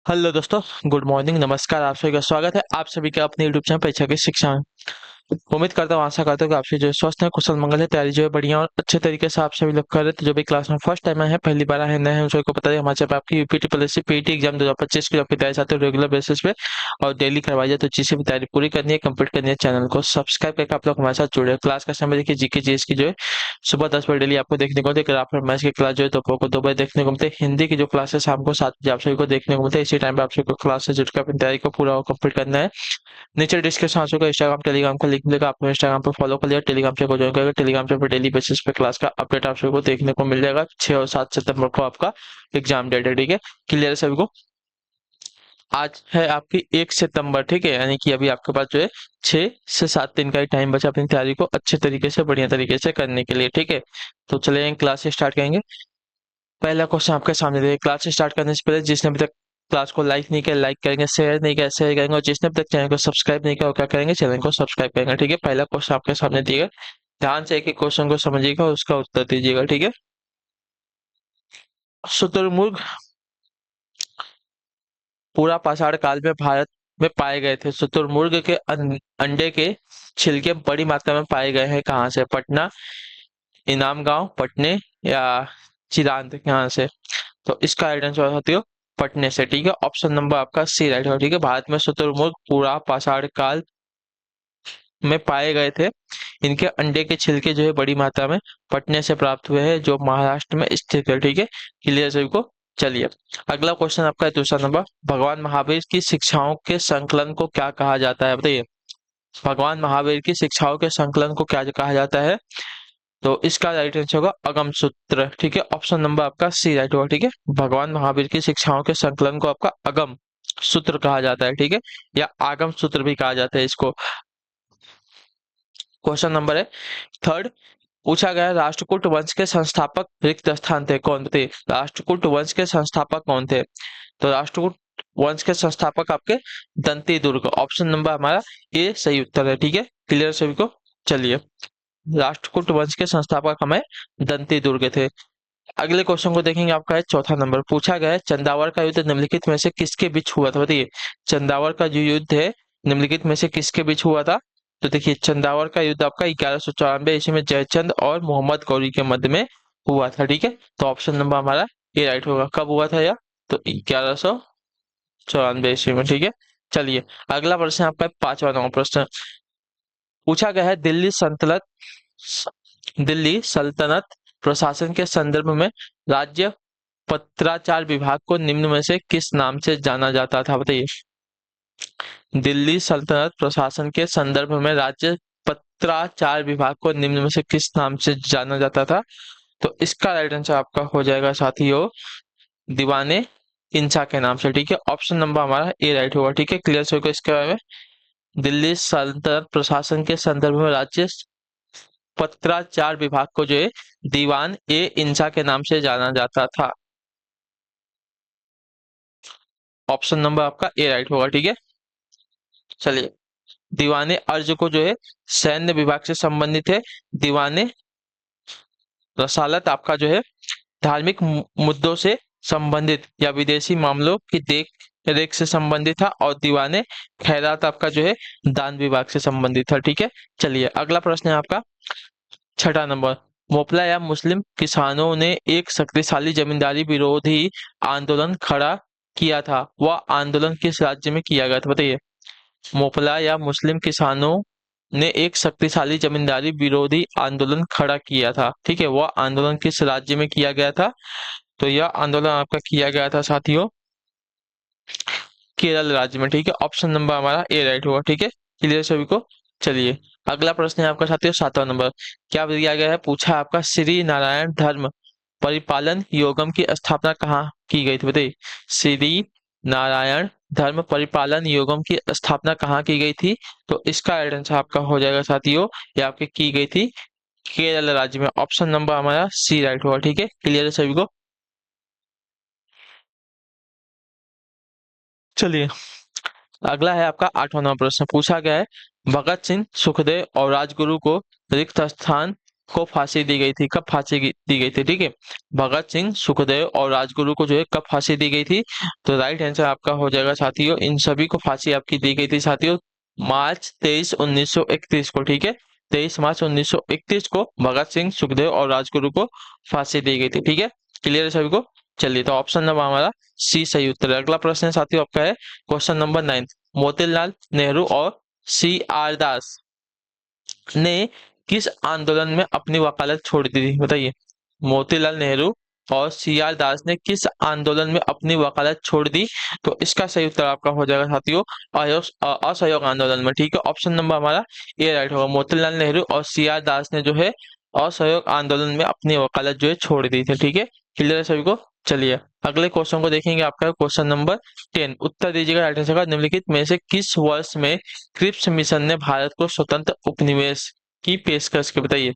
Hello दोस्तों, good morning, नमस्कार। आप सभी का स्वागत है आप सभी का अपने यूट्यूब चैनल परीक्षा की शिक्षा में। उम्मीद करता हूँ, आशा करता हूँ कि आप सभी जो है स्वस्थ है, कुशल मंगल है, तैयारी जो है बढ़िया और अच्छे तरीके से आप सभी लोग कर रहे थे। जो भी क्लास में फर्स्ट टाइम आए हैं, पहली बार आए हैं, नए हैं, उन सभी को बता दें हमारे चैनल पे आपकी यूपीटी पीएससी पीटी एग्जाम 2025 की आपकी तैयारी चाहते हो रेगुलर बेसिस पे और डेली करवाई जाए, तो जिससे भी तैयारी पूरी करनी है, कंप्लीट करनी है, चैनल को सब्सक्राइब करके आप लोग हमारे साथ जुड़े। क्लास का समय देखिए, जीके जीएस की जो है सुबह 10 बजे डेली आपको देखने को मिलती है। ग्राफर मैथ्स की क्लास जो है दोपहर को 2 बजे देखने को मिलते हैं। हिंदी की जो क्लास है शाम को 7 बजे आप सभी को देखने को मिलते हैं। इसी टाइम पे आप सभी को क्लास से जुड़कर अपनी तैयारी को पूरा कंप्लीट करना है। नीचे डिस्क्रिप्शन का इंस्टाग्राम टेलीग्राम का लिंक मिलेगा, आपको इंस्टाग्राम पर फॉलो कर लिया, टेलीग्राम चैनल को ज्वाइन करेगा। टेलीग्राम चैनल पर डेली बेसिस पे क्लास का अपडेट आप सभी को देखने को मिल जाएगा। 6 और 7 सितंबर को आपका एग्जाम डेट है, ठीक है। क्लियर है सभी को। आज है आपकी 1 सितंबर, ठीक है, यानी कि अभी आपके पास जो है 6 से 7 दिन का ही टाइम बचा अपनी तैयारी को अच्छे तरीके से बढ़िया तरीके से करने के लिए, ठीक है। तो चलिए क्लास से स्टार्ट करेंगे। पहला क्वेश्चन आपके सामने देखिए, क्लास स्टार्ट करने से पहले जिसने अभी तक क्लास को लाइक नहीं किया लाइक करेंगे, शेयर नहीं किया शेयर करेंगे, और जिसने अभी तक चैनल को सब्सक्राइब नहीं किया वो क्या करेंगे, चैनल को सब्सक्राइब करेंगे, ठीक है। पहला क्वेश्चन आपके सामने दिएगा, ध्यान से एक एक क्वेश्चन को समझिएगा और उसका उत्तर दीजिएगा, ठीक है। शुतुरमुर्ग पूरा पाषाण काल में भारत में पाए गए थे। शुतुरमुर्ग के अंडे के छिलके बड़ी मात्रा में पाए गए हैं कहाँ से? पटना, इनाम गांव, पटने या चिरांद, यहाँ से? तो इसका राइट आंसर होती हो पटने से, ठीक है। ऑप्शन नंबर आपका सी राइट होगा, ठीक है। भारत में शुतुरमुर्ग पूरा पाषाण काल में पाए गए थे। इनके अंडे के छिलके जो है बड़ी मात्रा में पटने से प्राप्त हुए हैं, जो महाराष्ट्र में स्थित है, ठीक है। क्लियर सभी को। चलिए अगला क्वेश्चन आपका है दूसरा नंबर, भगवान महावीर की शिक्षाओं के संकलन को क्या कहा जाता है, बताइए। भगवान महावीर की शिक्षाओं के संकलन को क्या कहा जाता है? तो इसका राइट आंसर होगा अगम सूत्र, ठीक है। ऑप्शन नंबर आपका सी राइट होगा, ठीक है। भगवान महावीर की शिक्षाओं के संकलन को आपका अगम सूत्र कहा जाता है, ठीक है, या आगम सूत्र भी कहा जाता है इसको। क्वेश्चन नंबर है थर्ड, पूछा गया राष्ट्रकूट वंश के संस्थापक रिक्त स्थान थे, कौन थे? राष्ट्रकूट वंश के संस्थापक कौन थे? तो राष्ट्रकूट वंश के संस्थापक आपके दंती दुर्ग, ऑप्शन नंबर हमारा ए सही उत्तर है, ठीक है। क्लियर सभी को। चलिए राष्ट्रकूट वंश के संस्थापक हमें दंती दुर्ग थे। अगले क्वेश्चन को देखेंगे, आपका है चौथा नंबर, पूछा गया है चंदावर का युद्ध निम्नलिखित में से किसके बीच हुआ था, बताइए। चंदावर का जो युद्ध है निम्नलिखित में से किसके बीच हुआ था? तो देखिए चंदावर का युद्ध आपका 1194 ईस्वी में जयचंद और मोहम्मद गौरी के मध्य में हुआ था, ठीक है। तो ऑप्शन नंबर हमारा ए राइट होगा। कब हुआ था यह? तो 1194 ईस्वी में, ठीक है। चलिए अगला प्रश्न आपका है पांचवा नंबर प्रश्न, पूछा गया है दिल्ली सल्तनत प्रशासन के संदर्भ में राज्य पत्राचार विभाग को निम्न में से किस नाम से जाना जाता था, बताइए। दिल्ली सल्तनत प्रशासन के संदर्भ में राज्य पत्राचार विभाग को निम्न में से किस नाम से जाना जाता था? तो इसका राइट आंसर आपका हो जाएगा साथियों दीवाने इंसा के नाम से, ठीक है। ऑप्शन नंबर हमारा ए राइट होगा, ठीक है। क्लियर से होगा इसके बारे में। दिल्ली सल्तनत प्रशासन के संदर्भ में राज्य पत्राचार विभाग को जो है दीवान ए इंसा के नाम से जाना जाता था। ऑप्शन नंबर आपका ए राइट होगा, ठीक है। चलिए दीवाने अर्ज को जो है सैन्य विभाग से संबंधित है। दीवाने रसालत आपका जो है धार्मिक मुद्दों से संबंधित या विदेशी मामलों की देख रेख से संबंधित था, और दीवाने खैरात आपका जो है दान विभाग से संबंधित था, ठीक है। चलिए अगला प्रश्न है आपका छठा नंबर, मोपला या मुस्लिम किसानों ने एक शक्तिशाली जमींदारी विरोधी आंदोलन खड़ा किया था, वह आंदोलन किस राज्य में किया गया था, बताइए। मोपला या मुस्लिम किसानों ने एक शक्तिशाली जमींदारी विरोधी आंदोलन खड़ा किया था, ठीक है, वह आंदोलन किस राज्य में किया गया था? तो यह आंदोलन आपका किया गया था साथियों केरल राज्य में, ठीक है। ऑप्शन नंबर हमारा ए राइट होगा, ठीक है। क्लियर सभी को। चलिए अगला प्रश्न है आपका साथियों सातवां नंबर, क्या दिया गया है? पूछा आपका श्री नारायण धर्म परिपालन योगम की स्थापना कहाँ की गई थी, बताइए। श्री नारायण धर्म परिपालन योगम की स्थापना कहाँ की गई थी? तो इसका राइट आंसर आपका हो जाएगा साथियों, ये आपकी की गई थी केरल राज्य में। ऑप्शन नंबर हमारा सी राइट होगा, ठीक है। क्लियर है सभी को। चलिए अगला है आपका आठवां नंबर प्रश्न, पूछा गया है भगत सिंह सुखदेव और राजगुरु को रिक्त स्थान को फांसी दी गई थी? कब फांसी दी गई थी? ठीक है, भगत सिंह, सुखदेव और राजगुरु को जो है कब फांसी दी गई थी? तो राइट आंसर आपका हो जाएगा साथियों, इन सभी को फांसी आपकी दी गई थी साथियों मार्च 23 1931 को। ठीक है, 23 मार्च 1931 को भगत सिंह, सुखदेव और राजगुरु को फांसी दी गई थी। ठीक है, क्लियर है सभी को? चलिए, तो ऑप्शन नंबर हमारा सी सही उत्तर है। अगला प्रश्न साथियों आपका है क्वेश्चन नंबर 9। मोतीलाल नेहरू और सी आर दास ने किस आंदोलन में अपनी वकालत छोड़ दी थी? बताइए, मोतीलाल नेहरू और सी आर दास ने किस आंदोलन में अपनी वकालत छोड़ दी? तो इसका सही उत्तर आपका हो जाएगा साथियों असहयोग आंदोलन में। ठीक है, ऑप्शन नंबर हमारा ए राइट होगा। मोतीलाल नेहरू और सी आर दास ने जो है असहयोग आंदोलन में अपनी वकालत जो है छोड़ दी थी। ठीक है, क्लियर है सभी को? चलिए, अगले क्वेश्चन को देखेंगे। आपका क्वेश्चन नंबर 10, उत्तर दीजिएगा राइट आंसर का। निम्नलिखित में से किस वर्ष में क्रिप्स मिशन ने भारत को स्वतंत्र उपनिवेश की पेशकश की? बताइए,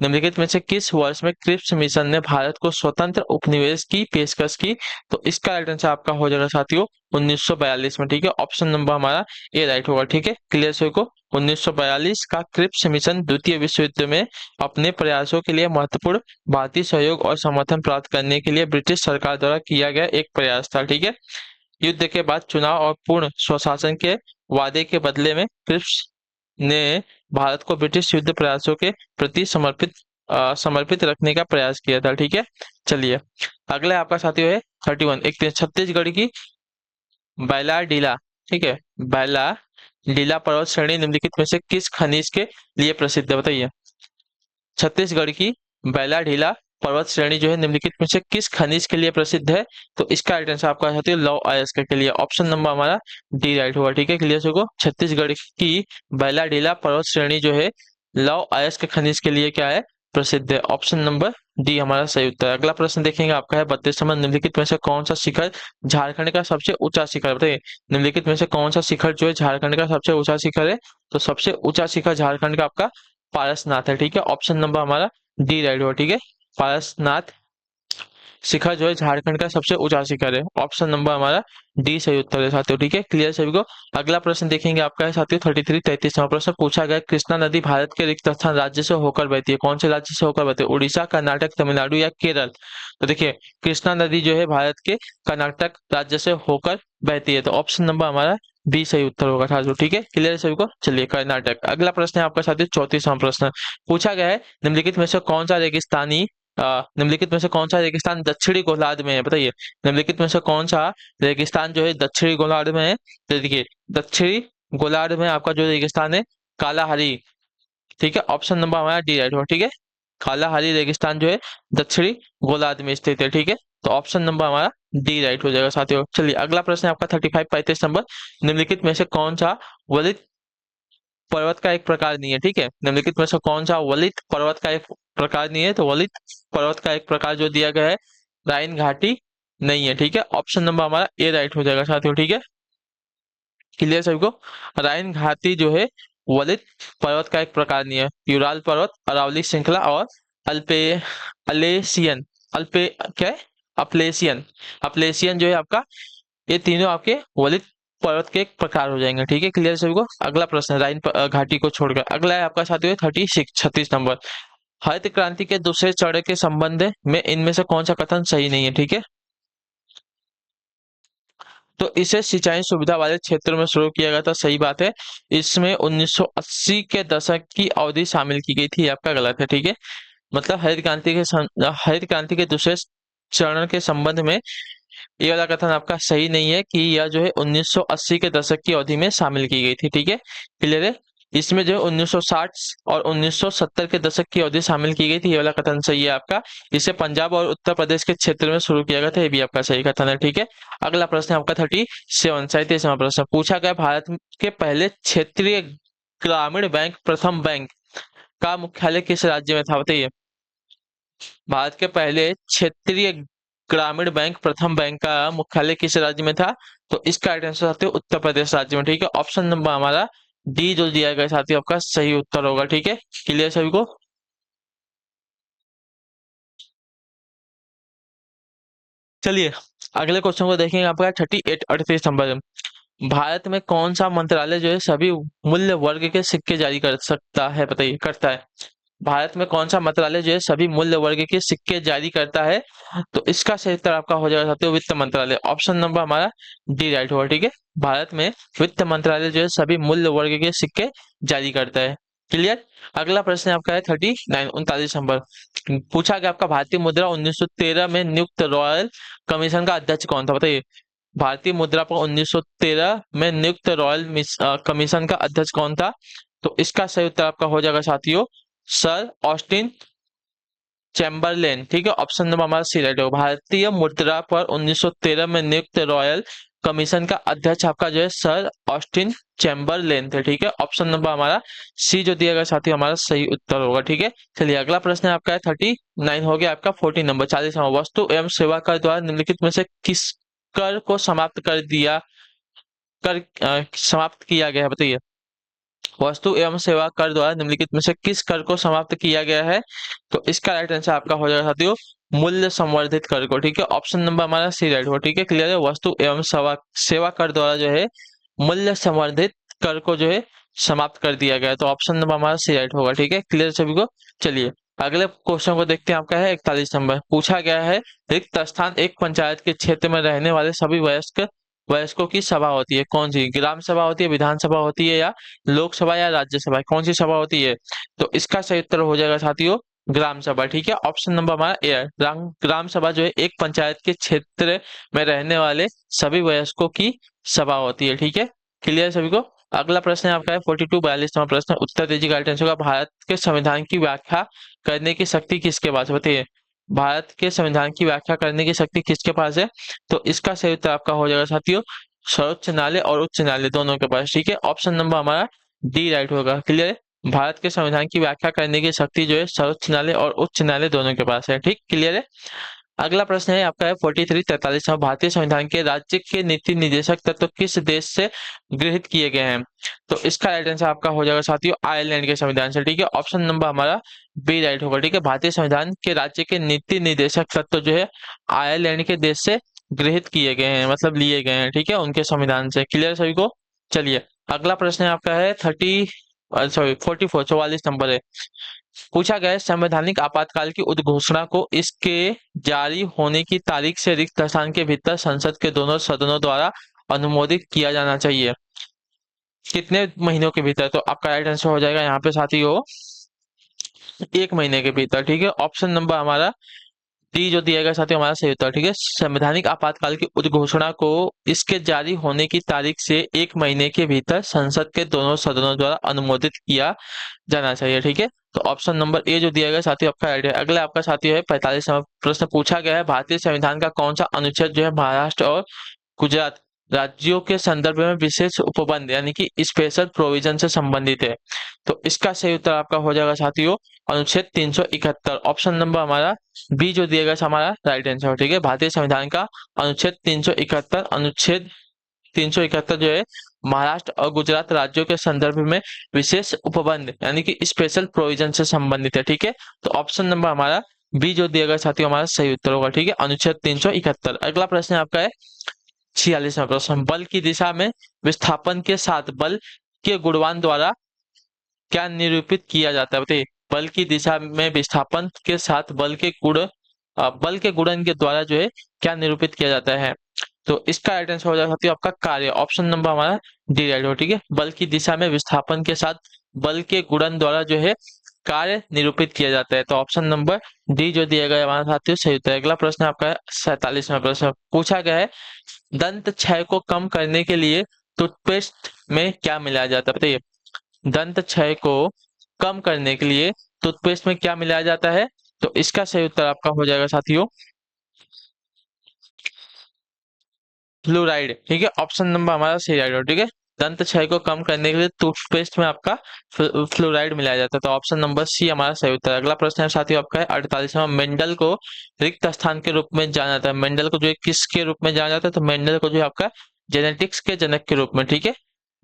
निम्नलिखित में से किस वर्ष में क्रिप्स मिशन ने भारत को स्वतंत्र उपनिवेश की पेशकश की? तो इसका राइट आंसर आपका हो जाएगा साथियों 1942 में। ठीक है, ऑप्शन नंबर हमारा ए राइट होगा। ठीक है, क्लियर सभी को? 1942 का क्रिप्स मिशन द्वितीय विश्व युद्ध में अपने प्रयासों के लिए महत्वपूर्ण भारतीय सहयोग और समर्थन प्राप्त करने के लिए ब्रिटिश सरकार द्वारा किया गया एक प्रयास था। ठीक है, युद्ध के बाद चुनाव और पूर्ण स्वशासन के वादे के बदले में क्रिप्स ने भारत को ब्रिटिश युद्ध प्रयासों के प्रति समर्पित रखने का प्रयास किया था। ठीक है, चलिए, अगला आपका साथियों है 31। एक छत्तीसगढ़ की बैलाडीला, ठीक है, बैलाडीला पर्वत श्रेणी निम्नलिखित में से किस खनिज के लिए प्रसिद्ध है? बताइए, छत्तीसगढ़ की बैलाडीला पर्वत श्रेणी जो है निम्नलिखित में से किस खनिज के लिए प्रसिद्ध है? तो इसका राइट आंसर आपका साथियों लौह अयस्क के लिए। ऑप्शन नंबर हमारा डी राइट होगा। ठीक है, क्लियर सको? छत्तीसगढ़ की बैलाडीला पर्वत श्रेणी जो है लौह अयस्क खनिज के लिए क्या है? प्रसिद्ध है। ऑप्शन नंबर डी हमारा सही उत्तर है। अगला प्रश्न देखेंगे, आपका है 32 नंबर। निम्नलिखित में से कौन सा शिखर झारखंड का सबसे ऊंचा शिखर? बताइए, निम्नलिखित में से कौन सा शिखर जो है झारखंड का सबसे ऊंचा शिखर है? तो सबसे ऊंचा शिखर झारखंड का आपका पारसनाथ है। ठीक है, ऑप्शन नंबर हमारा डी राइट होगा। ठीक है, पारसनाथ शिखर जो है झारखंड का सबसे ऊंचा शिखर है। ऑप्शन नंबर हमारा डी सही उत्तर है साथियों। ठीक है, क्लियर सभी को? अगला प्रश्न देखेंगे, आपका है साथियों 33 नंबर प्रश्न पूछा गया, कृष्णा नदी भारत के रिक्त स्थान राज्य से होकर बहती है? कौन से राज्य से होकर बहती है? उड़ीसा, कर्नाटक, तमिलनाडु या केरल? तो देखिए, कृष्णा नदी जो है भारत के कर्नाटक राज्य से होकर बहती है, तो ऑप्शन नंबर हमारा बी सही उत्तर होगा साथियों। ठीक है, क्लियर है सभी को? चलिए, कर्नाटक। अगला प्रश्न है आपका साथियों 34वां प्रश्न पूछा गया है, निम्नलिखित में से कौन सा रेगिस्तानी निम्नलिखित में से कौन सा रेगिस्तान दक्षिणी गोलार्ध में है? बताइए, निम्नलिखित में से कौन सा रेगिस्तान जो है दक्षिणी गोलार्ध में है? तो देखिए, दक्षिणी गोलार्ध में आपका जो रेगिस्तान है कालाहारी। ठीक है, ऑप्शन नंबर हमारा डी राइट होगा। ठीक है, कालाहारी रेगिस्तान जो है दक्षिणी गोलार्ध में स्थित है। ठीक है, तो ऑप्शन नंबर हमारा डी राइट हो जाएगा साथियों। चलिए, अगला प्रश्न है आपका 35 नंबर। निम्नलिखित में से कौन सा वलित पर्वत का एक प्रकार नहीं है? ठीक है, निम्नलिखित में से कौन सा वलित पर्वत का एक प्रकार नहीं है? तो वलित पर्वत का एक प्रकार जो दिया गया है राइन घाटी नहीं है। ठीक है, ऑप्शन नंबर हमारा ए राइट हो जाएगा साथियों। ठीक है, क्लियर सभी को? राइन घाटी जो है वलित पर्वत का एक प्रकार नहीं है। यूराल पर्वत, अरावली श्रृंखला और अल्पे अलेसियन अल्पे क्या है अपलेसियन अपलेसियन जो है आपका, ये तीनों आपके वलित पर्वत के एक प्रकार हो जाएंगे। ठीक है, क्लियर सभी को? अगला प्रश्न है राइन घाटी को छोड़कर। अगला है आपका साथियों 36 नंबर। हरित क्रांति के दूसरे चरण के संबंध में इनमें से कौन सा कथन सही नहीं है? ठीक है, तो इसे सिंचाई सुविधा वाले क्षेत्रों में शुरू किया गया था, सही बात है। इसमें 1980 के दशक की अवधि शामिल की गई थी, आपका गलत है। ठीक है, मतलब हरित क्रांति के दूसरे चरण के संबंध में ये वाला कथन आपका सही नहीं है कि यह जो है 1980 के दशक की अवधि में शामिल की गई थी। ठीक है, क्लियर है? इसमें जो है 1960 और 1970 के दशक की अवधि शामिल की गई थी, ये वाला कथन सही है आपका। इसे पंजाब और उत्तर प्रदेश के क्षेत्र में शुरू किया गया था, ये भी आपका सही कथन है। ठीक है, अगला प्रश्न है आपका 37वां प्रश्न पूछा गया, भारत के पहले क्षेत्रीय ग्रामीण बैंक प्रथम बैंक का मुख्यालय किस राज्य में था? बताइए, भारत के पहले क्षेत्रीय ग्रामीण बैंक प्रथम बैंक का मुख्यालय किस राज्य में था? तो इसका राइट आंसर साथियों उत्तर प्रदेश राज्य में। ठीक है, ऑप्शन नंबर हमारा डी जो दिया गया साथियों आपका सही उत्तर होगा। ठीक है, क्लियर सभी को? चलिए, अगले क्वेश्चन को देखेंगे, आपका 38 नंबर। भारत में कौन सा मंत्रालय जो है सभी मूल्य वर्ग के सिक्के जारी कर सकता है? बताइए, करता है? भारत में कौन सा मंत्रालय जो है सभी मूल्य वर्ग के सिक्के जारी करता है? तो इसका सही उत्तर आपका हो जाएगा साथियों वित्त मंत्रालय। ऑप्शन नंबर हमारा डी राइट होगा। ठीक है, भारत में वित्त मंत्रालय जो है सभी मूल्य वर्ग के सिक्के जारी करता है। क्लियर। अगला प्रश्न आपका है 39 39 नंबर। पूछा गया आपका भारतीय मुद्रा 1913 में नियुक्त रॉयल कमीशन का अध्यक्ष कौन था? बताइए, भारतीय मुद्रा पर 1913 में नियुक्त रॉयल कमीशन का अध्यक्ष कौन था? तो इसका सही उत्तर आपका हो जाएगा साथियों सर ऑस्टिन चैम्बरलेन। ठीक है, ऑप्शन नंबर हमारा सी राइट होगा। भारतीय मुद्रा पर 1913 में नियुक्त रॉयल कमीशन का अध्यक्ष आपका जो है सर ऑस्टिन चैम्बरलेन थे। ठीक है, ऑप्शन नंबर हमारा सी जो दिया गया साथियों हमारा सही उत्तर होगा। ठीक है, चलिए अगला प्रश्न है आपका है 39 हो गया आपका 40 नंबर 40 नंबर। वस्तु एवं सेवा कर द्वारा निम्नलिखित में से किस कर को समाप्त कर दिया समाप्त किया गया है? बताइए, वस्तु एवं सेवा कर द्वारा निम्नलिखित में से किस कर को समाप्त किया गया है? तो इसका राइट आंसर आपका हो जाएगा साथियों मूल्य संवर्धित कर को। ठीक है, ऑप्शन नंबर हमारा सी राइट हो। ठीक है, क्लियर है। वस्तु एवं सेवा कर द्वारा जो है मूल्य संवर्धित कर को जो है समाप्त कर दिया गया है। तो ऑप्शन नंबर हमारा सी राइट होगा। ठीक है, क्लियर सभी को। चलिए अगले क्वेश्चन को देखते हैं। आपका है 41 नंबर। पूछा गया है रिक्त स्थान एक पंचायत के क्षेत्र में रहने वाले सभी वयस्कों की सभा होती है, कौन सी? ग्राम सभा होती है, विधानसभा होती है, या लोकसभा, या राज्यसभा? कौन सी सभा होती है? तो इसका सही उत्तर हो जाएगा साथियों ग्राम सभा। ठीक है, ऑप्शन नंबर हमारा ए है। ग्राम सभा जो है एक पंचायत के क्षेत्र में रहने वाले सभी वयस्कों की सभा होती है। ठीक है, क्लियर सभी को। अगला प्रश्न है आपका है 42 42 नंबर प्रश्न। उत्तर दीजिए राइट आंसर होगा। भारत के संविधान की व्याख्या करने की शक्ति किसके पास है? बताइए, भारत के संविधान की व्याख्या करने की शक्ति किसके पास है? तो इसका सही उत्तर आपका हो जाएगा साथियों सर्वोच्च न्यायालय और उच्च न्यायालय दोनों के पास। ठीक है, ऑप्शन नंबर हमारा डी राइट होगा। क्लियर है, भारत के संविधान की व्याख्या करने की शक्ति जो है सर्वोच्च न्यायालय और उच्च न्यायालय दोनों के पास है। ठीक, क्लियर है। अगला प्रश्न है आपका है 43 43। भारतीय संविधान के राज्य के नीति निर्देशक तत्व किस देश से गृहित किए गए हैं? तो इसका राइट आंसर आपका हो जाएगा साथियों आयरलैंड के संविधान से। ठीक है, ऑप्शन नंबर हमारा बी राइट होगा। ठीक है, भारतीय संविधान के राज्य के नीति निर्देशक तत्व जो है आयरलैंड के देश से गृहित किए गए हैं, मतलब लिए गए हैं। ठीक है, उनके संविधान से। क्लियर सभी को। चलिए अगला प्रश्न है आपका है 44 नंबर है। पूछा गया है संवैधानिक आपातकाल की उद्घोषणा को इसके जारी होने की तारीख से रिक्त स्थान के भीतर संसद के दोनों सदनों द्वारा अनुमोदित किया जाना चाहिए, कितने महीनों के भीतर? तो आपका राइट आंसर हो जाएगा यहाँ पे साथियों 1 महीने के भीतर। ठीक है, ऑप्शन नंबर हमारा डी जो दिया गया साथियों हमारा सही उत्तर। ठीक है, संवैधानिक आपातकाल की उद्घोषणा को इसके जारी होने की तारीख से 1 महीने के भीतर संसद के दोनों सदनों द्वारा अनुमोदित किया जाना चाहिए। ठीक है, तो ऑप्शन नंबर ए जो दिया गया साथियों आपका राइट है। अगला आपका साथियों है 45 नंबर प्रश्न। पूछा गया है भारतीय संविधान का कौन सा अनुच्छेद जो है महाराष्ट्र और गुजरात राज्यों के संदर्भ में विशेष उपबंध यानी कि स्पेशल प्रोविजन से संबंधित है? तो इसका सही उत्तर आपका हो जाएगा साथियों अनुच्छेद 371। ऑप्शन नंबर हमारा बी जो दिया गया हमारा राइट आंसर। ठीक है, भारतीय संविधान का अनुच्छेद 371 जो है महाराष्ट्र और गुजरात राज्यों के संदर्भ में विशेष उपबंध यानी कि स्पेशल प्रोविजन से संबंधित है। ठीक है, तो ऑप्शन नंबर हमारा बी जो दिया गया साथियों हमारा सही उत्तर होगा। ठीक है, अनुच्छेद 371। अगला प्रश्न आपका है 46वां प्रश्न। बल की दिशा में विस्थापन के साथ बल के गुणवान द्वारा क्या निरूपित किया जाता है? बताइए, बल की दिशा में विस्थापन के साथ बल के गुणन के द्वारा जो है क्या निरूपित किया जाता है? तो इसका राइट आंसर हो जाएगा साथियों आपका कार्य। ऑप्शन नंबर हमारा डी राइट हो। ठीक है, बल की दिशा में विस्थापन के साथ बल के गुणन द्वारा जो है कार्य निरूपित किया जाता है। तो ऑप्शन नंबर डी जो दिया गया हमारा साथियों सही उत्तर है। अगला प्रश्न आपका 47वां प्रश्न। पूछा गया है दंत क्षय को कम करने के लिए टूथपेस्ट में क्या मिलाया जाता है? बताइए, दंत क्षय को कम करने के लिए टूथपेस्ट में क्या मिलाया जाता है? तो इसका सही उत्तर आपका हो जाएगा साथियों फ्लोराइड। ठीक है, ऑप्शन नंबर हमारा सही राइट। ठीक है, दंत क्षय को कम करने के लिए टूथपेस्ट में आपका फ्लोराइड मिलाया जाता है। तो ऑप्शन नंबर सी हमारा सही उत्तर है। अगला प्रश्न है साथियों आपका है 48वां। मेंडल को रिक्त स्थान के रूप में जाना जाता है। मेंडल को जो है किसके रूप में जाना जाता है? तो मेंडल को जो है आपका जेनेटिक्स के जनक के रूप में। ठीक है,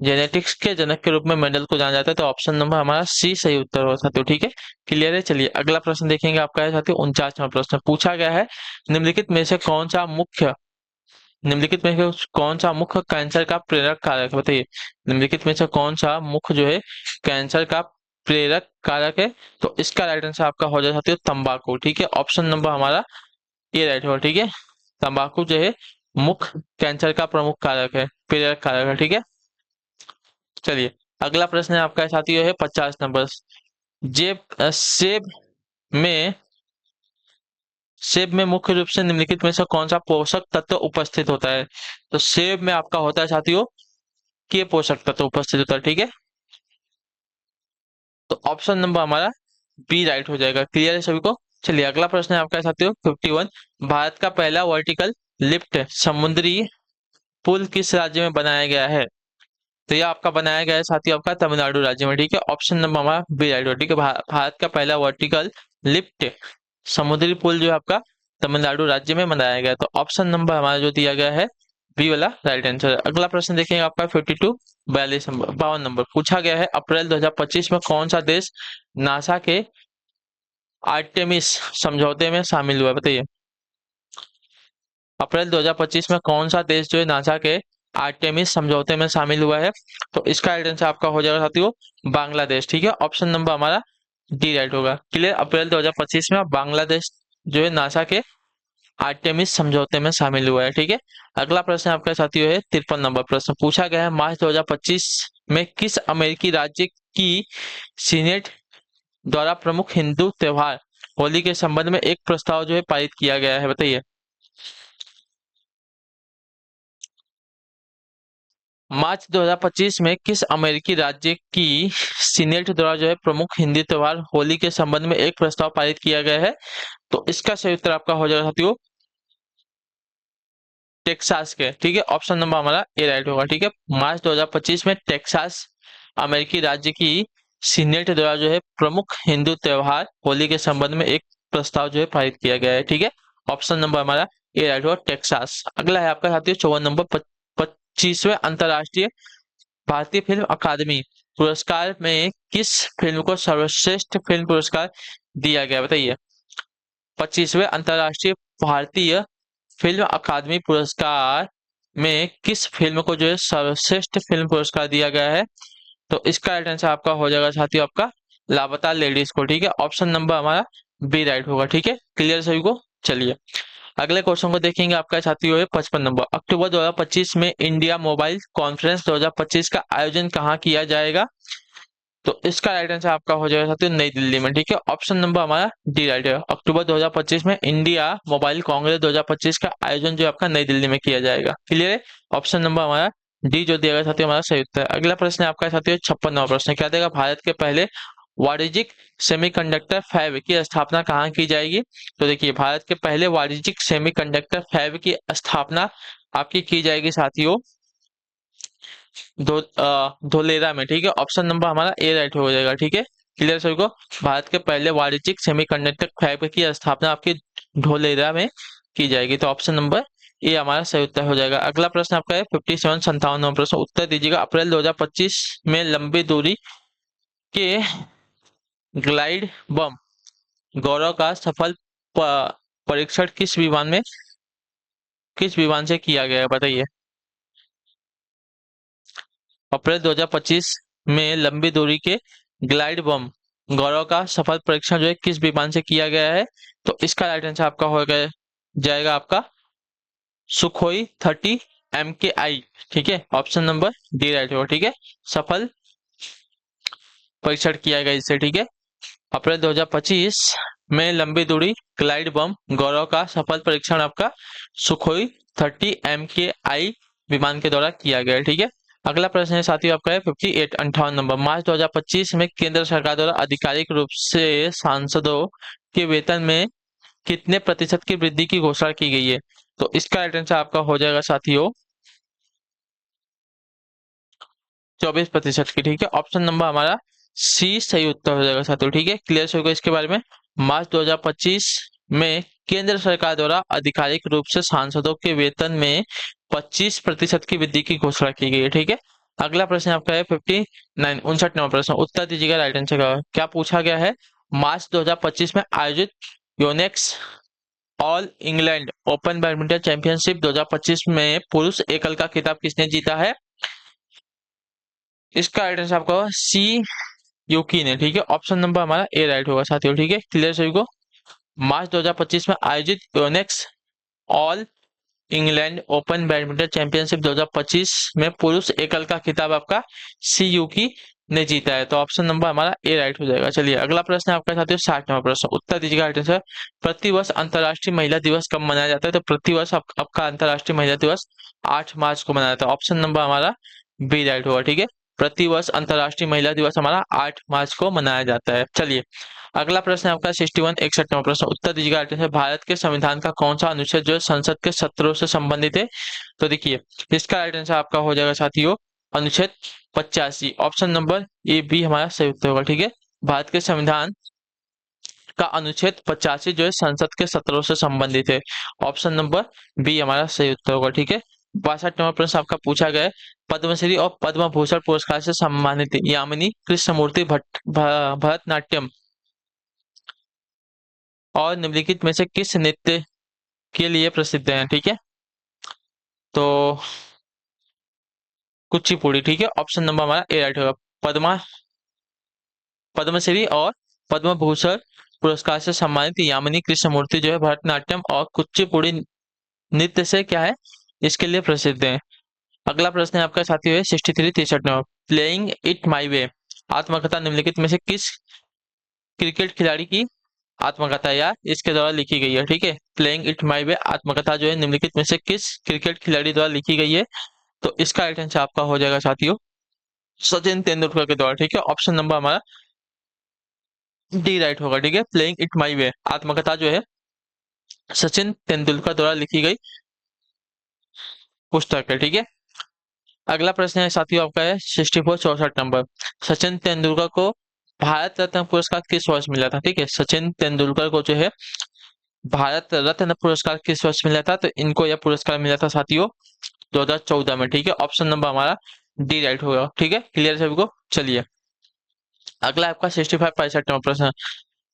जेनेटिक्स के जनक के रूप में मेंडल को जाना जाता है। तो ऑप्शन नंबर हमारा सी सही उत्तर हो साथियों। ठीक है, क्लियर है। चलिए अगला प्रश्न देखेंगे आपका है साथियों 49वां प्रश्न। पूछा गया है निम्नलिखित में से कौन सा मुख्य कैंसर का प्रेरक कारक है? बताइए, निम्नलिखित में से कौन सा मुख्य जो है कैंसर का प्रेरक कारक है। तो इसका राइट आंसर आपका हो जाएगा साथियों तंबाकू। ठीक है, ऑप्शन नंबर हमारा ये राइट होगा। ठीक है, तंबाकू जो है मुख्य कैंसर का प्रमुख कारक है, प्रेरक कारक है। ठीक है, चलिए अगला प्रश्न है आपका साथियों है 50 नंबर। में सेब में मुख्य रूप से निम्नलिखित में से कौन सा पोषक तत्व उपस्थित होता है? तो सेब में आपका होता है साथियों के पोषक तत्व उपस्थित होता है। ठीक है, तो ऑप्शन नंबर हमारा बी राइट हो जाएगा। क्लियर है सभी को? चलिए अगला प्रश्न है आपका साथियों 51। भारत का पहला वर्टिकल लिफ्ट समुद्री पुल किस राज्य में बनाया गया है? तो ये आपका बनाया गया है साथियों आपका तमिलनाडु राज्य में। ठीक है, ऑप्शन नंबर हमारा बी राइट हो। ठीक है, भारत का पहला वर्टिकल लिफ्ट समुद्री पुल जो है आपका तमिलनाडु राज्य में बनाया गया है। तो ऑप्शन नंबर हमारा जो दिया गया है बी वाला राइट आंसर है। अगला प्रश्न देखेंगे आपका 52 52 नंबर पूछा गया है अप्रैल 2025 में कौन सा देश नासा के आर्टेमिस समझौते में शामिल हुआ है? बताइए अप्रैल 2025 में कौन सा देश जो है नासा के आर्टेमिस समझौते में शामिल हुआ है? तो इसका राइट आंसर आपका हो जाएगा साथियों बांग्लादेश। ठीक है, ऑप्शन नंबर हमारा डी राइट होगा। क्लियर, अप्रैल 2025 में बांग्लादेश जो है नासा के आर्टेमिस समझौते में शामिल हुआ है। ठीक है, अगला प्रश्न आपका साथियों है 53 नंबर प्रश्न पूछा गया है मार्च 2025 में किस अमेरिकी राज्य की सीनेट द्वारा प्रमुख हिंदू त्योहार होली के संबंध में एक प्रस्ताव जो है पारित किया गया है? बताइए मार्च 2025 में किस अमेरिकी राज्य की सीनेट द्वारा जो है प्रमुख हिंदी त्योहार होली के संबंध में एक प्रस्ताव पारित किया गया है? तो इसका सही उत्तर आपका हो जाएगा साथियों टेक्सास के। ठीक है, ऑप्शन नंबर हमारा ए राइट होगा। ठीक है, मार्च 2025 में टेक्सास अमेरिकी राज्य की सीनेट द्वारा जो है प्रमुख हिंदू त्योहार होली के संबंध में एक प्रस्ताव जो है पारित किया गया है। ठीक है, ऑप्शन नंबर हमारा ए राइट होगा टेक्सास। अगला है आपका साथियों 54 नंबर 25वें अंतर्राष्ट्रीय भारतीय फिल्म अकादमी पुरस्कार में किस फिल्म को सर्वश्रेष्ठ फिल्म पुरस्कार दिया गया? बताइए 25वें अंतर्राष्ट्रीय भारतीय फिल्म अकादमी पुरस्कार में किस फिल्म को जो है सर्वश्रेष्ठ फिल्म पुरस्कार दिया गया है? तो इसका राइट आंसर आपका हो जाएगा साथियों आपका लापता लेडीज को। ठीक है, ऑप्शन नंबर हमारा बी राइट होगा। ठीक है, क्लियर सभी को? चलिए अगले क्वेश्चन को देखेंगे आपका साथियों है 55 नंबर अक्टूबर 2025 में इंडिया मोबाइल कॉन्फ्रेंस 2025 का आयोजन कहाँ किया जाएगा? तो इसका राइट आंसर आपका हो जाएगा साथियों नई दिल्ली में। ठीक है, ऑप्शन नंबर हमारा डी राइट है। अक्टूबर 2025 में इंडिया मोबाइल कांग्रेस 2025 का आयोजन जो आपका नई दिल्ली में किया जाएगा। क्लियर है, ऑप्शन नंबर हमारा डी जो दिया गया साथियों हमारा सही उत्तर है। अगला प्रश्न है आपका साथियों 56वां प्रश्न क्या देगा भारत के पहले वाणिज्यिक सेमीकंडक्टर फैब की स्थापना कहाँ की जाएगी? तो देखिए भारत के पहले वाणिज्यिक सेमीकंडक्टर फैब की स्थापना आपकी की जाएगी साथियों धोलेरा में। ठीक है, ऑप्शन नंबर हमारा ए राइट हो जाएगा। ठीक है, क्लियर सभी को? भारत के पहले वाणिज्यिक सेमीकंडक्टर फैब की स्थापना आपकी धोलेरा में की जाएगी। तो ऑप्शन नंबर ए हमारा सही उत्तर हो जाएगा। अगला प्रश्न आपका है 57 प्रश्न उत्तर दीजिएगा अप्रैल 2025 में लंबी दूरी के ग्लाइड बम गौरव का सफल परीक्षण किस विमान से किया गया है? बताइए अप्रैल 2025 में लंबी दूरी के ग्लाइड बम गौरव का सफल परीक्षण जो है किस विमान से किया गया है? तो इसका राइट आंसर आपका हो जाएगा आपका सुखोई 30 MKI। ठीक है, ऑप्शन नंबर डी राइट होगा। ठीक है, सफल परीक्षण किया गया इससे। ठीक है, अप्रैल 2025 में लंबी दूरी ग्लाइड बम गौरव का सफल परीक्षण आपका सुखोई 30 MKI विमान के द्वारा किया गया है। ठीक है, अगला प्रश्न है साथियों आपका है 58 नंबर मार्च 2025 में केंद्र सरकार द्वारा आधिकारिक रूप से सांसदों के वेतन में कितने प्रतिशत की वृद्धि की घोषणा की गई है? तो इसका राइट आंसर आपका हो जाएगा साथियों 24% की। ठीक है, ऑप्शन नंबर हमारा सी सही उत्तर हो जाएगा साथियों। ठीक है, क्लियर होगा इसके बारे में। मार्च 2025 में केंद्र सरकार द्वारा आधिकारिक रूप से सांसदों के वेतन में 25% की वृद्धि की घोषणा की गई है। ठीक है, अगला प्रश्न आपका है 59 प्रश्न उत्तर दीजिएगा राइट आंसर का। क्या पूछा गया है मार्च 2025 में आयोजित Yonex all England open badminton championship 2025 में पुरुष एकल का खिताब किसने जीता है? इसका राइट आंसर आपका सी यूकी ने, ठीक है। ऑप्शन नंबर हमारा ए राइट होगा साथियों, ठीक है। क्लियर सभी को। मार्च 2025 में आयोजित Yonex all England open badminton championship 2025 में पुरुष एकल का खिताब आपका सीयूकी ने जीता है। तो ऑप्शन नंबर हमारा ए राइट हो जाएगा। चलिए अगला प्रश्न है आपका साथियों 60वां प्रश्न, उत्तर दीजिएगा आइटम से। प्रतिवर्ष अंतर्राष्ट्रीय महिला दिवस कब मनाया जाता है? तो प्रतिवर्ष आपका अंतर्राष्ट्रीय महिला दिवस 8 मार्च को मनाया जाता है। ऑप्शन नंबर हमारा बी राइट होगा, ठीक है। प्रतिवर्ष अंतर्राष्ट्रीय महिला दिवस हमारा 8 मार्च को मनाया जाता है। चलिए अगला प्रश्न है आपका 61 61वां प्रश्न, उत्तर दीजिएगा आइटम से। भारत के संविधान का कौन सा अनुच्छेद जो है संसद के सत्रों से संबंधित है? तो देखिए इसका राइट आंसर आपका हो जाएगा साथियों अनुच्छेद 85। ऑप्शन नंबर ए बी हमारा सही उत्तर होगा, ठीक है। भारत के संविधान का अनुच्छेद 85 जो है संसद के सत्रों से संबंधित है। ऑप्शन नंबर बी हमारा सही उत्तर होगा, ठीक है। 62वां प्रश्न आपका पूछा गया है, पद्मश्री और पद्म भूषण पुरस्कार से सम्मानित यामिनी कृष्णमूर्ति भरतनाट्यम और निम्नलिखित में से किस नृत्य के लिए प्रसिद्ध हैं? ठीक है, तो कुचिपुड़ी, ठीक है। ऑप्शन नंबर हमारा ए राइट होगा। पद्मा पद्मश्री और पद्म भूषण पुरस्कार से सम्मानित यामिनी कृष्णमूर्ति जो है भरतनाट्यम और कुचिपुड़ी नृत्य से क्या है, इसके लिए प्रसिद्ध है। अगला प्रश्न है आपका साथियों है 63 63 नंबर, प्लेइंग इट माई वे आत्मकथा निम्नलिखित में से किस क्रिकेट खिलाड़ी की आत्मकथा या इसके द्वारा लिखी गई है? ठीक है, प्लेइंग इट माई वे आत्मकथा जो है निम्नलिखित में से किस क्रिकेट खिलाड़ी द्वारा लिखी गई है? तो इसका राइट आंसर आपका हो जाएगा साथियों सचिन तेंदुलकर के द्वारा, ठीक है। ऑप्शन नंबर हमारा डी राइट होगा, ठीक है। प्लेइंग इट माई वे आत्मकथा जो है सचिन तेंदुलकर द्वारा लिखी गई पुस्तक है, ठीक है। अगला प्रश्न है साथियों आपका है 64 64 नंबर, सचिन तेंदुलकर को भारत रत्न पुरस्कार किस वर्ष मिला था? ठीक है, सचिन तेंदुलकर को जो है भारत रत्न पुरस्कार किस वर्ष मिला था? तो इनको यह पुरस्कार मिला था साथियों 2014 में, ठीक है। ऑप्शन नंबर हमारा डी राइट होगा, ठीक है। क्लियर सभी को। चलिए अगला आपका 65 65वां प्रश्न,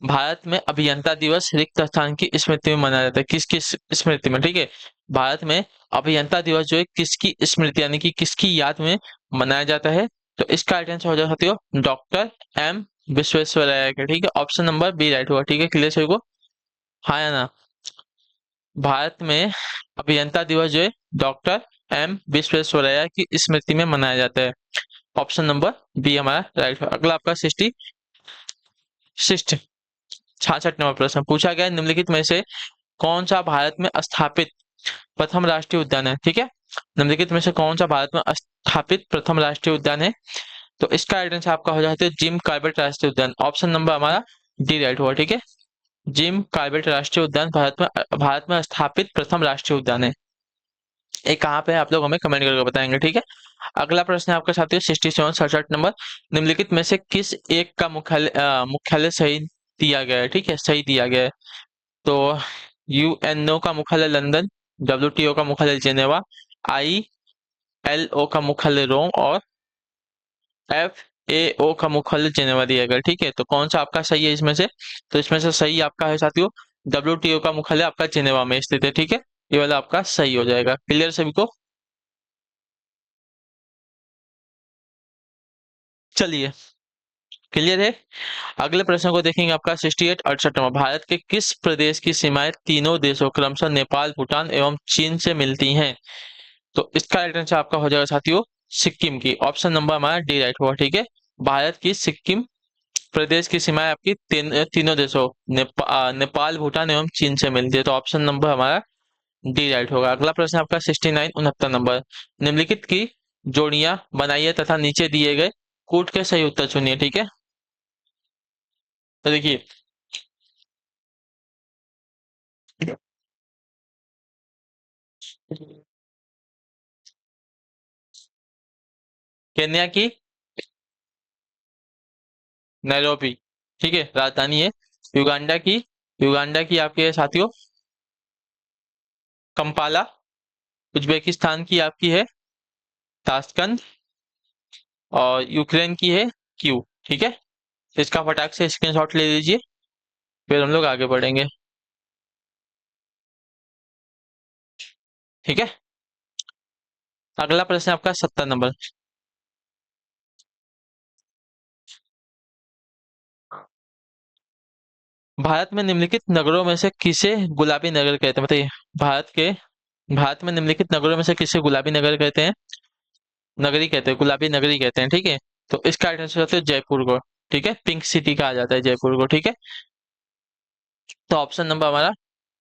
भारत में अभियंता दिवस रिक्त स्थान की स्मृति में मनाया जाता है, किस किस स्मृति में? ठीक है, भारत में अभियंता दिवस जो है किसकी स्मृति यानी कि किसकी याद में मनाया जाता है? तो इसका राइट आंसर हो जाएगा साथियों डॉक्टर एम विश्वेश्वरैया का, ठीक है। ऑप्शन नंबर बी राइट होगा, ठीक है। क्लियर सभी को, हाँ या ना? भारत में अभियंता दिवस जो है डॉक्टर एम विश्वेश्वरैया की स्मृति में मनाया जाता है। ऑप्शन नंबर बी हमारा राइट है। अगला आपका 66 नंबर प्रश्न पूछा गया है, निम्नलिखित में से कौन सा भारत में स्थापित प्रथम राष्ट्रीय उद्यान है? ठीक है, निम्नलिखित में से कौन सा भारत में स्थापित प्रथम राष्ट्रीय उद्यान है? तो इसका राइट आंसर आपका हो जाता है जिम कॉर्बेट राष्ट्रीय उद्यान। ऑप्शन नंबर हमारा डी राइट हुआ, ठीक है। जिम कॉर्बेट राष्ट्रीय उद्यान भारत में स्थापित प्रथम राष्ट्रीय उद्यान है। ये कहाँ पे है आप लोग हमें कमेंट करके बताएंगे, ठीक है। अगला प्रश्न है आपके साथियों 67 67 नंबर, निम्नलिखित में से किस एक का मुख्यालय सही दिया गया है? ठीक है, सही दिया गया है। तो यूएनओ का मुख्यालय लंदन, डब्ल्यूटीओ का मुख्यालय जेनेवा, आईएलओ का मुख्यालय रोम और एफएओ का मुख्यालय जेनेवा दिया गया, ठीक है। तो कौन सा आपका सही है इसमें से? तो इसमें से सही आपका है साथियों डब्ल्यूटीओ का मुख्यालय आपका जेनेवा में स्थित है, ठीक है। ये वाला आपका सही हो जाएगा। क्लियर सभी को। चलिए क्लियर है। अगले प्रश्न को देखेंगे आपका 68 68 नंबर, भारत के किस प्रदेश की सीमाएं तीनों देशों क्रमशः नेपाल भूटान एवं चीन से मिलती हैं? तो इसका राइट आंसर आपका हो जाएगा साथियों सिक्किम की। ऑप्शन नंबर हमारा डी राइट होगा, ठीक है। भारत की सिक्किम प्रदेश की सीमाएं आपकी तीनों देशों नेपाल भूटान एवं चीन से मिलती है। तो ऑप्शन नंबर हमारा डी राइट होगा। अगला प्रश्न आपका 69 69 नंबर, निम्नलिखित की जोड़ियां बनाइए तथा नीचे दिए गए कूट के सही उत्तर चुनिए, ठीक है। तो देखिए केन्या की नैरोबी, ठीक है, राजधानी है। युगांडा की आपके है साथियों कंपाला। उज्बेकिस्तान की आपकी है ताशकंद और यूक्रेन की है क्यू, ठीक है। इसका फटाक से स्क्रीनशॉट ले लीजिए, फिर हम लोग आगे बढ़ेंगे, ठीक है। अगला प्रश्न आपका 70 नंबर, भारत में निम्नलिखित नगरों में से किसे गुलाबी नगर कहते हैं? बताइए। भारत में निम्नलिखित नगरों में से किसे गुलाबी नगर कहते हैं? नगरी कहते हैं, गुलाबी नगरी कहते हैं, ठीक है। तो इसका आंसर होता है जयपुर को। ठीक है, पिंक सिटी कहा जाता है जयपुर को। ठीक है, तो ऑप्शन नंबर हमारा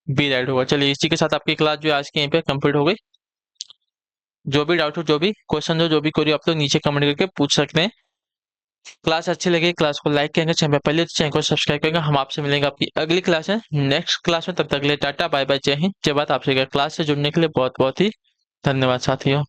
बी राइट होगा। चलिए, इसी के साथ आपकी क्लास जो है आज की यहीं पे कंप्लीट हो गई। जो भी डाउट हो, जो भी क्वेश्चन हो, जो भी क्वेरी आप लोग नीचे कमेंट करके पूछ सकते हैं। क्लास अच्छी लगी, क्लास को लाइक करेंगे, चैनल पर पहले तो चैनल को सब्सक्राइब करेंगे। हम आपसे मिलेंगे आपकी अगली क्लास में, नेक्स्ट क्लास में। तब तक के लिए टाटा बाय बाय, जय हिंद जय भारत। आपसे क्लास से जुड़ने के लिए बहुत बहुत ही धन्यवाद साथियों।